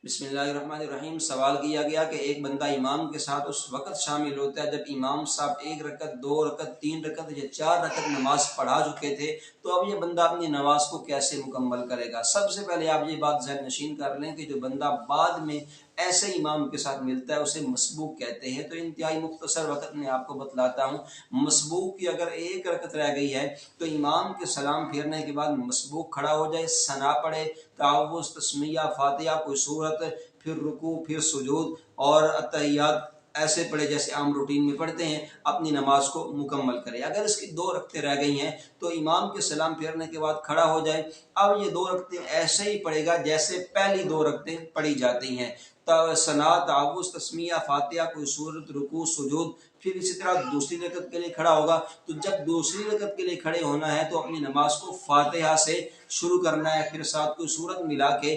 بسم اللہ الرحمن الرحیم۔ سوال کیا گیا کہ ایک بندہ امام کے ساتھ اس وقت شامل ہوتا ہے جب امام صاحب 1 رکعت 2 رکعت 3 رکعت یا 4 رکعت نماز پڑھا چکے تھے، تو اب یہ بندہ اپنی نماز کو کیسے مکمل کرے گا؟ سب سے پہلے آپ یہ بات ذہن نشین کر لیں کہ جو بندہ بعد میں ایسے امام کے ساتھ ملتا ہے اسے مسبوق کہتے ہیں۔ تو انتہائی مختصر وقت میں آپ کو بتلاتا ہوں۔ مسبوق کی اگر 1 رکعت رہ گئی ہے تو امام کے سلام پھیرنے کے بعد مسبوق کھڑا ہو جائے، ثنا پڑھے، تعوذ، تسمیہ، فاتحہ، کوئی سورت، پھر رکوع، پھر سجود اور اتحیات ایسے پڑھے جیسے عام روٹین میں پڑھتے ہیں، اپنی نماز کو مکمل کرے۔ اگر اس کی 2 رکعتیں رہ گئی ہیں تو امام کے سلام پھیرنے کے بعد کھڑا ہو جائے۔ اب یہ 2 رکعتیں ایسے ہی پڑھے گا جیسے پہلی 2 رکعتیں پڑھی جاتی ہیں، ثنا، تعوذ، تسمیہ، فاتحہ، کوئی سورت، رکوع، سجود۔ پھر اسی طرح دوسری رکعت کے لیے کھڑا ہوگا تو جب دوسری رکعت کے لیے کھڑے ہونا ہے تو اپنی نماز کو فاتحہ سے شروع کرنا ہے، پھر ساتھ کوئی سورت ملا کے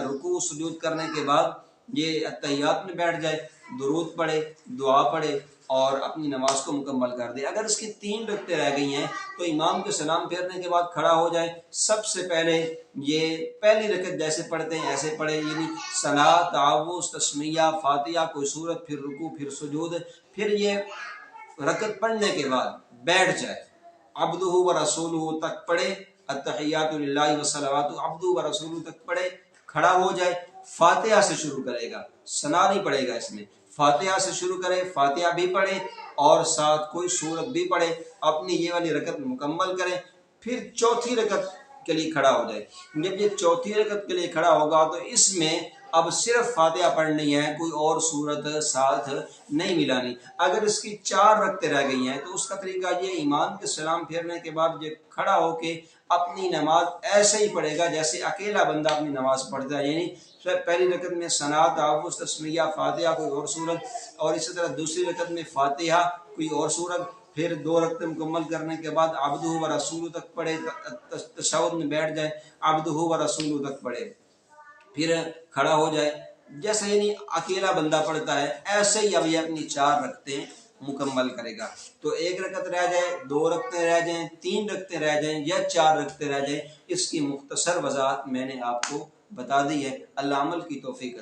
رکوع سجود کرنے کے بعد یہ اتحیات میں بیٹھ جائے، درود پڑھے، دعا پڑھے اور اپنی نماز کو مکمل کر دے۔ اگر اس کی 3 رکعتیں رہ گئی ہیں تو امام کے سلام پھیرنے کے بعد کھڑا ہو جائے۔ سب سے پہلے یہ پہلی رکعت جیسے پڑھتے ہیں ایسے پڑھے، یعنی ثنا، تعوذ، تسمیہ، فاتحہ، کوئی سورت، پھر رکوع، پھر سجود۔ پھر یہ رکعت پڑھنے کے بعد بیٹھ جائے، عبدہ و رسولہ تک پڑھے، التحیات للہ والصلوات عبدہ و رسولہ تک پڑھے، کھڑا ہو جائے، فاتحہ سے شروع کرے گا، ثنا نہیں پڑھے گا اس میں، فاتحہ سے شروع کرے، فاتحہ بھی پڑھے اور ساتھ کوئی سورت بھی پڑھے، اپنی یہ والی رکعت مکمل کرے۔ پھر چوتھی رکعت کے لیے کھڑا ہو جائے۔ جب یہ چوتھی رکعت کے لیے کھڑا ہوگا تو اس میں اب صرف فاتحہ پڑھنی ہے، کوئی اور سورت ساتھ نہیں ملانی۔ اگر اس کی 4 رکعتیں رہ گئی ہیں تو اس کا طریقہ یہ، امام کے سلام پھیرنے کے بعد یہ کھڑا ہو کے اپنی نماز ایسے ہی پڑھے گا جیسے اکیلا بندہ اپنی نماز پڑھتا ہے، یعنی پہلی رکعت میں ثنا، تعوذ، تسمیہ، فاتحہ، کوئی اور سورت، اور اسی طرح دوسری رکعت میں فاتحہ، کوئی اور سورت، پھر 2 رکعتیں مکمل کرنے کے بعد عبدہ و رسولہ تک پڑھے، تشہد میں بیٹھ جائے، عبدہ و رسولہ تک پڑھے، پھر کھڑا ہو جائے، جیسے یعنی اکیلا بندہ پڑھتا ہے ایسے ہی اب یہ اپنی 4 رکعتیں مکمل کرے گا۔ تو 1 رکعت رہ جائے، 2 رکعتیں رہ جائیں، 3 رکعتیں رہ جائیں یا 4 رکعتیں رہ جائیں، اس کی مختصر وضاحت میں نے آپ کو بتا دی ہے۔ اللہ عمل کی توفیق